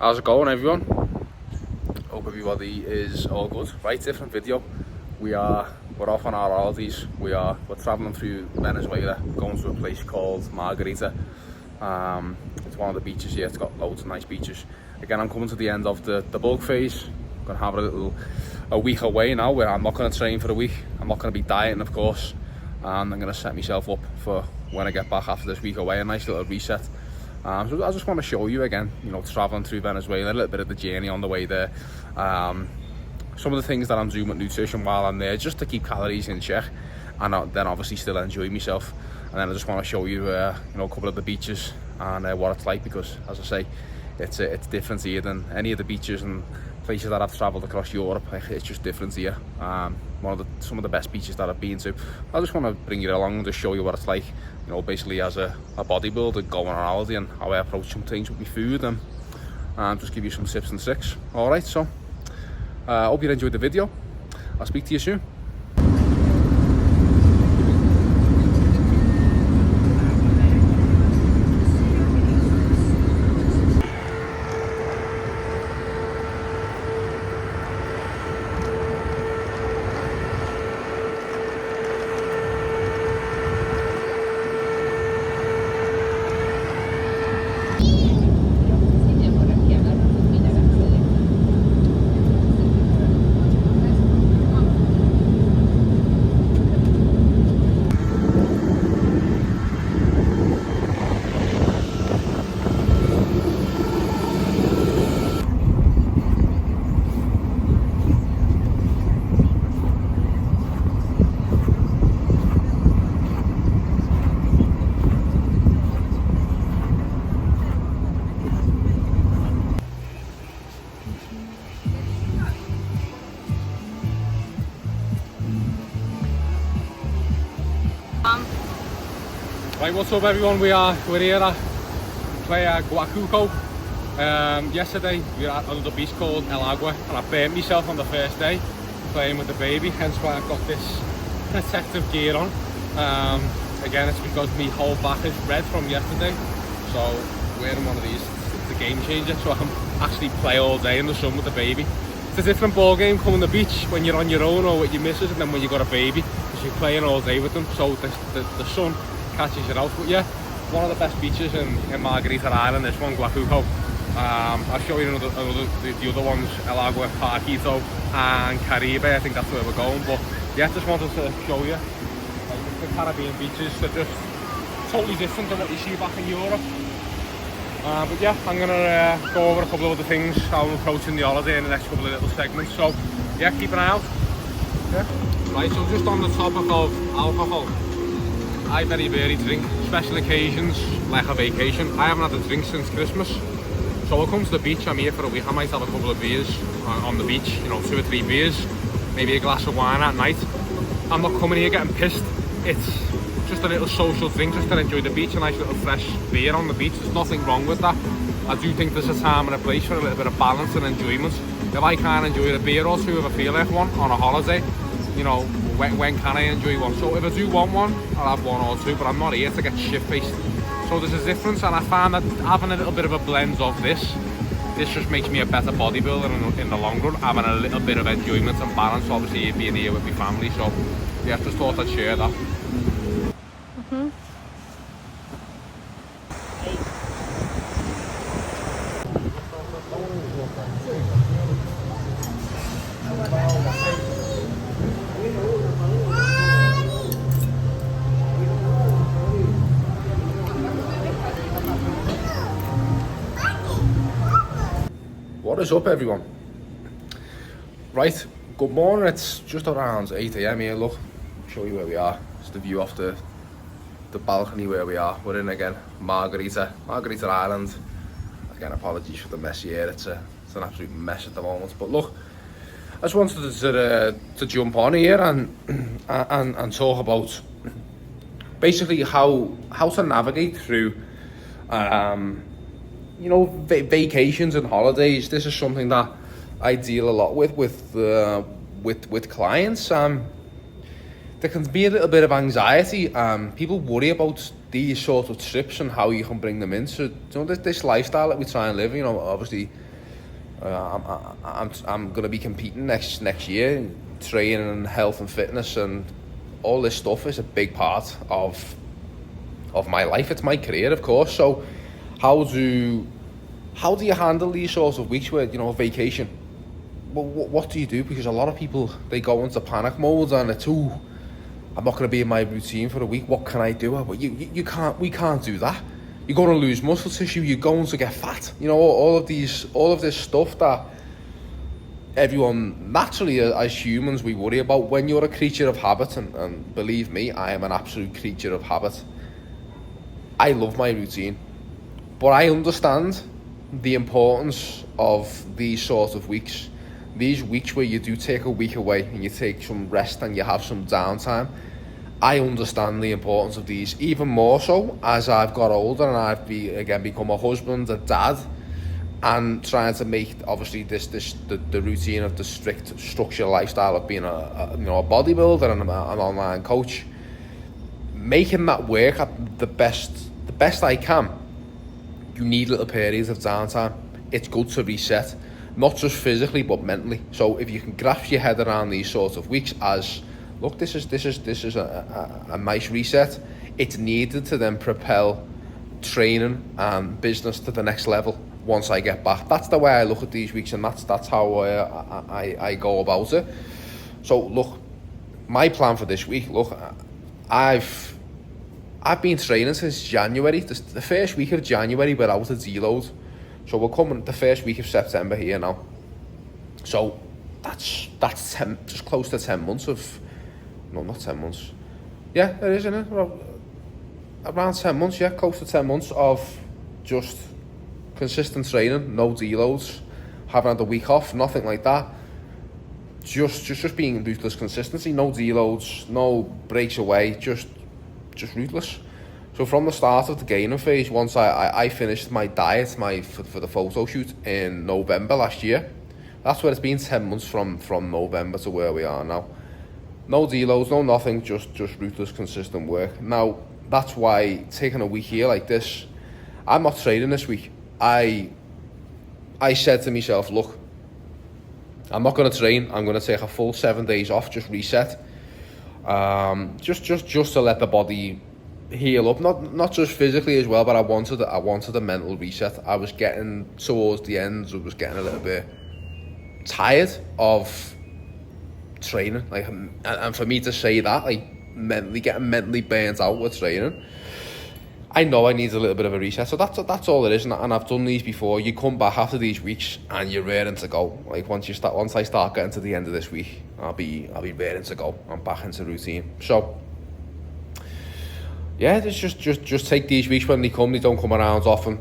How's it going, everyone? Hope everybody is all good. Right, different video. We're off on our holidays. We're traveling through Venezuela, going to a place called Margarita. It's one of the beaches here. It's got loads of nice beaches. Again, I'm coming to the end of the bulk phase. I'm gonna have a week away now where I'm not gonna train for a week. I'm not gonna be dieting, of course, and I'm gonna set myself up for when I get back after this week away. A nice little reset. So I just want to show you again, you know, traveling through Venezuela, a little bit of the journey on the way there. Some of the things that I'm doing with nutrition while I'm there, just to keep calories in check, and then obviously still enjoy myself. And then I just want to show you, you know, a couple of the beaches and what it's like, because, as I say, it's different here than any of the beaches and places that I've travelled across Europe. It's just different here. Some of the best beaches that I've been to. I just want to bring you along and just show you what it's like, you know, basically as a bodybuilder going on holiday, and how I approach some things with my food, and just give you some tips and tricks. All right, so hope you enjoyed the video. I'll speak to you soon. Right, what's up everyone? We're here at Playa Guacuco. Yesterday we were at another beach called El Agua, and I burnt myself on the first day playing with the baby, hence why I've got this protective gear on. Again, it's because my whole back is red from yesterday, so wearing one of these, it's a game changer, so I can actually play all day in the sun with the baby. It's a different ball game coming to the beach when you're on your own or with your missus, and then when you've got a baby, because you're playing all day with them, so the sun catches it out. But yeah, one of the best beaches in Margarita Island, this one, Guacuco. I'll show you the other ones, El Agua, Parquito and Caribe. I think that's where we're going. But yeah, just wanted to show you like, the Caribbean beaches. They're just totally different than what you see back in Europe. But yeah, I'm gonna go over a couple of other things, how I'm approaching the holiday in the next couple of little segments. So yeah, keep an eye out. Yeah. Right, so just on the topic of alcohol, I very rarely drink. Special occasions, like a vacation. I haven't had a drink since Christmas. So I come to the beach, I'm here for a week, I might have a couple of beers on the beach, you know, 2 or 3 beers, maybe a glass of wine at night. I'm not coming here getting pissed. It's just a little social drink, just to enjoy the beach, a nice little fresh beer on the beach. There's nothing wrong with that. I do think there's a time and a place for a little bit of balance and enjoyment. If I can't enjoy a beer or two if I feel like one on a holiday, you know, when can I enjoy one? So if I do want one, I'll have one or two, but I'm not here to get shit-faced. So there's a difference, and I find that having a little bit of a blend of this just makes me a better bodybuilder in the long run, having a little bit of enjoyment and balance, obviously being here with my family. So yeah, just thought I'd share that. What is up, everyone? Right, good morning. It's just around 8 AM here. Look, I'll show you where we are. It's the view off the balcony where we are. We're in again, Margarita Island. Again, apologies for the mess here. It's an absolute mess at the moment. But look, I just wanted to jump on here and talk about basically how to navigate through you know, vacations and holidays. This is something that I deal a lot with clients. There can be a little bit of anxiety. People worry about these sort of trips and how you can bring them into, you know, this lifestyle that we try and live. You know, obviously I'm going to be competing next year. Training and health and fitness and all this stuff is a big part of my life. It's my career, of course. So how do you handle these sorts of weeks where, you know, vacation? Well, what do you do? Because a lot of people, they go into panic mode and it's, ooh, I'm not going to be in my routine for a week. What can I do? But we can't do that. You're going to lose muscle tissue. You're going to get fat. You know, all of this stuff that everyone naturally, as humans, we worry about. When you're a creature of habit, and believe me, I am an absolute creature of habit. I love my routine, but I understand the importance of these sort of weeks. These weeks where you do take a week away and you take some rest and you have some downtime. I understand the importance of these even more so as I've got older and I've become a husband, a dad, and trying to make obviously the routine of the strict structured lifestyle of being a bodybuilder and an online coach, making that work at the best I can. You need little periods of downtime. It's good to reset, not just physically but mentally. So if you can grasp your head around these sorts of weeks as, look, this is a nice reset. It's needed to then propel training and business to the next level once I get back. That's the way I look at these weeks, and that's how I go about it. So look, my plan for this week, look, I've been training since January. The first week of January we're out of deload. So we're coming the first week of September here now. So that's just close to 10 months of, no, not 10 months. Yeah, it is, isn't it? Around 10 months, yeah, close to 10 months of just consistent training, no deloads, haven't had a week off, nothing like that. Just being ruthless consistency, no deloads, no breaks away, just ruthless. So from the start of the gaining phase, once I finished my diet, for the photo shoot in November last year, that's where it's been 10 months from November to where we are now. No deloads, no nothing, just ruthless, consistent work. Now, that's why taking a week here like this, I'm not training this week. I said to myself, look, I'm not going to train. I'm going to take a full 7 days off, just reset. Just to let the body heal up, not just physically as well, but I wanted a mental reset. I was getting towards the end, I was getting a little bit tired of training, like, and for me to say that, like, getting mentally burnt out with training, I know I need a little bit of a reset. So that's all it is, and I've done these before. You come back after these weeks and you're raring to go. Like once I start getting to the end of this week, I'll be raring to go. I'm back into routine. So yeah, just take these weeks when they come. They don't come around often.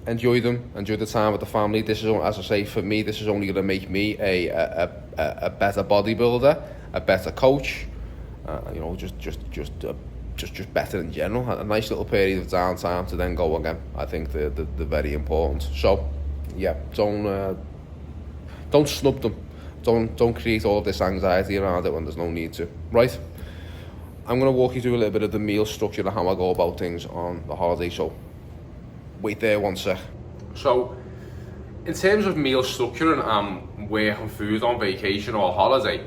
Enjoy them. Enjoy the time with the family. This is, as I say, for me, this is only going to make me a better bodybuilder, a better coach. Just better in general. A nice little period of downtime to then go again. I think they're very important. So yeah, don't snub them. Don't create all this anxiety around it when there's no need to. Right? I'm going to walk you through a little bit of the meal structure and how I go about things on the holiday. So wait there one sec. So in terms of meal structure and working food on vacation or holiday,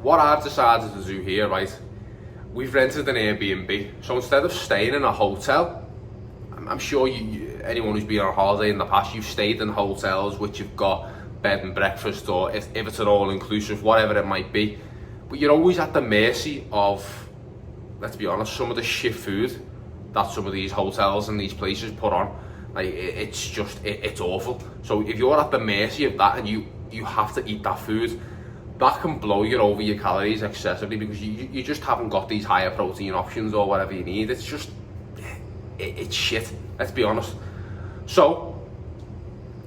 what I've decided to do here, right? We've rented an Airbnb. So instead of staying in a hotel, I'm sure anyone who's been on holiday in the past, you've stayed in hotels which you've got bed and breakfast, or if it's an all-inclusive, whatever it might be. But you're always at the mercy of, let's be honest, some of the shit food that some of these hotels and these places put on. Like, it's awful. So if you're at the mercy of that and you have to eat that food, that can blow you over your calories excessively because you just haven't got these higher protein options or whatever you need. It's just, it's shit, let's be honest. So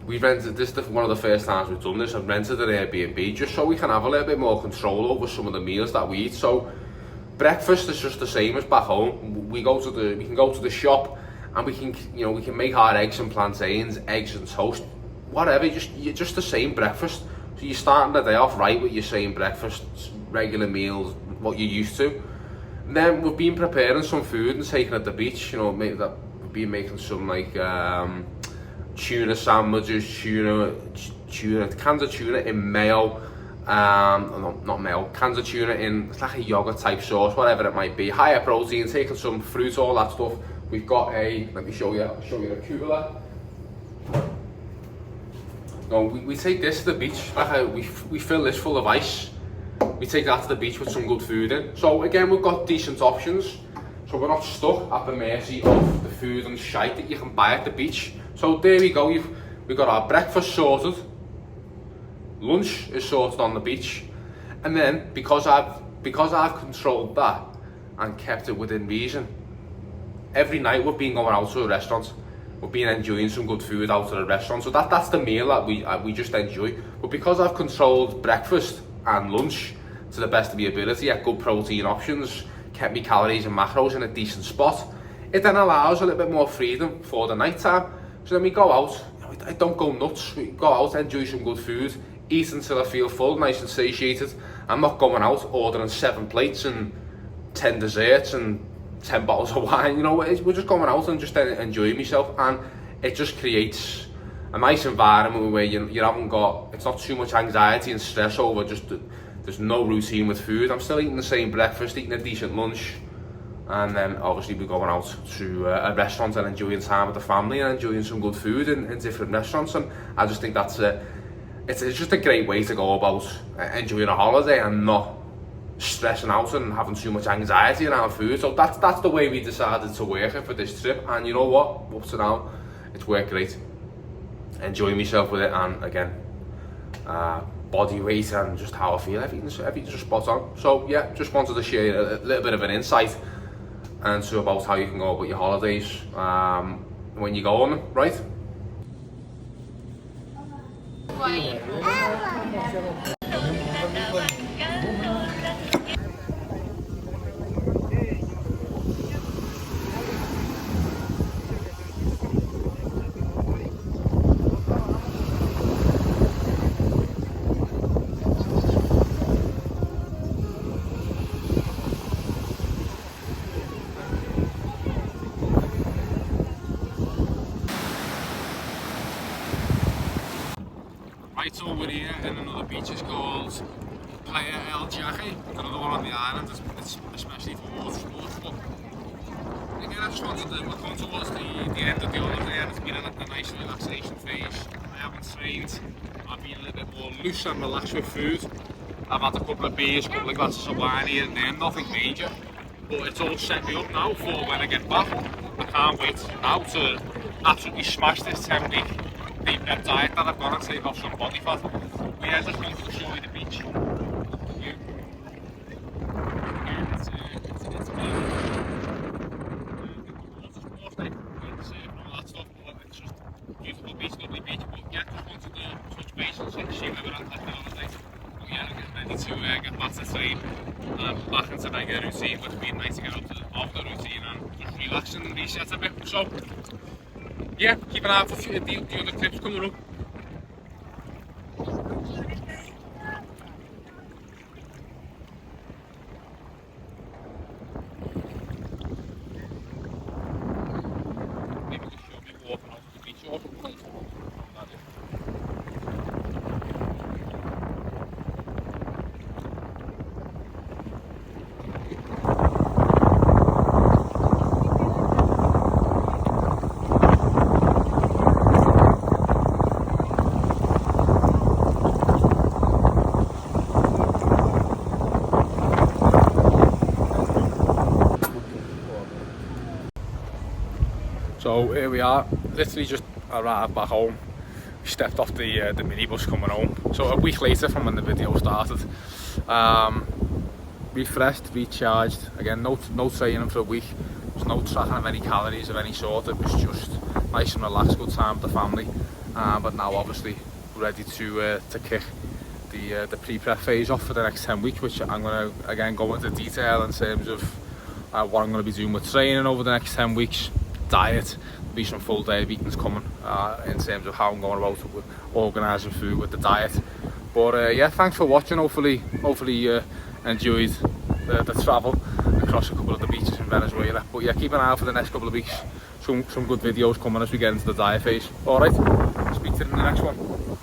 we've rented this, one of the first times we've done this. I've rented an Airbnb just so we can have a little bit more control over some of the meals that we eat. So breakfast is just the same as back home. We can go to the shop and we can make our eggs and plantains, eggs and toast, whatever. Just the same breakfast. So you're starting the day off right with your same breakfast, regular meals, what you're used to. And then we've been preparing some food and taking it at the beach. We've been making some like tuna sandwiches, cans of tuna in mayo, no, not mayo, cans of tuna in, it's like a yogurt type sauce, whatever it might be. Higher protein, taking some fruit, all that stuff. We've got let me show you a cooler. No, we take this to the beach, like we fill this full of ice. We take that to the beach with some good food in. So again, we've got decent options. So we're not stuck at the mercy of the food and shite that you can buy at the beach. So there we go, we've got our breakfast sorted. Lunch is sorted on the beach. And then, because I've controlled that and kept it within reason, every night we've been going out to a restaurant. We've been enjoying some good food out at a restaurant. So that's the meal that we just enjoy. But because I've controlled breakfast and lunch to the best of my ability at good protein options, kept my calories and macros in a decent spot, it then allows a little bit more freedom for the night time. So then we go out, I don't go nuts, we go out, enjoy some good food, eat until I feel full, nice and satiated. I'm not going out ordering 7 plates and 10 desserts and 10 bottles of wine, you know, we're just going out and just enjoying myself, and it just creates a nice environment where you haven't got, it's not too much anxiety and stress over just, there's no routine with food. I'm still eating the same breakfast, eating a decent lunch, and then obviously we're going out to a restaurant and enjoying time with the family and enjoying some good food in different restaurants. And I just think that's it's just a great way to go about enjoying a holiday and not stressing out and having too much anxiety around food. So that's the way we decided to work it for this trip, and you know what, up to now it's worked great. Enjoying myself with it, and again, body weight and just how I feel, everything's just spot on. So yeah, just wanted to share a little bit of an insight into about how you can go about your holidays when you go on them, right? Right over here in another beach is called Playa El Jaque, another one on the island. It's especially for water sports. But again, I just wanted to come towards the end of the holiday, and it's been a nice relaxation phase. I haven't trained, I've been a little bit more loose and relaxed with food. I've had a couple of beers, a couple of glasses of wine here and there, nothing major. But it's all set me up now for when I get back. I can't wait now to absolutely smash this 10-week deep diet that I've got and take off some body fat. But yeah, just wanted to show you the beach. It's just beautiful beach, lovely beach. But yeah, just wanted to touch base and see where we're at the holiday. But yeah, I'm getting ready to get back to train and back into regular routine, but it's been nice to get out of the routine and just relax and reset a bit. So yeah, keep an eye out for the other clips coming up. Maybe just show me walking out to the beach or something. So here we are, literally just arrived back home. We stepped off the minibus coming home. So a week later from when the video started. Refreshed, recharged. Again, no training for a week. There's no tracking of any calories of any sort. It was just nice and relaxed, good time with the family. But now obviously ready to kick the pre-prep phase off for the next 10 weeks, which I'm going to again go into detail in terms of what I'm going to be doing with training over the next 10 weeks. Diet, there'll be some full day meetings coming in terms of how I'm going about organising food with the diet. But yeah, thanks for watching. Hopefully you enjoyed the travel across a couple of the beaches in Venezuela. But yeah, keep an eye out for the next couple of weeks. some good videos coming as we get into the diet phase. Alright, speak to you in the next one.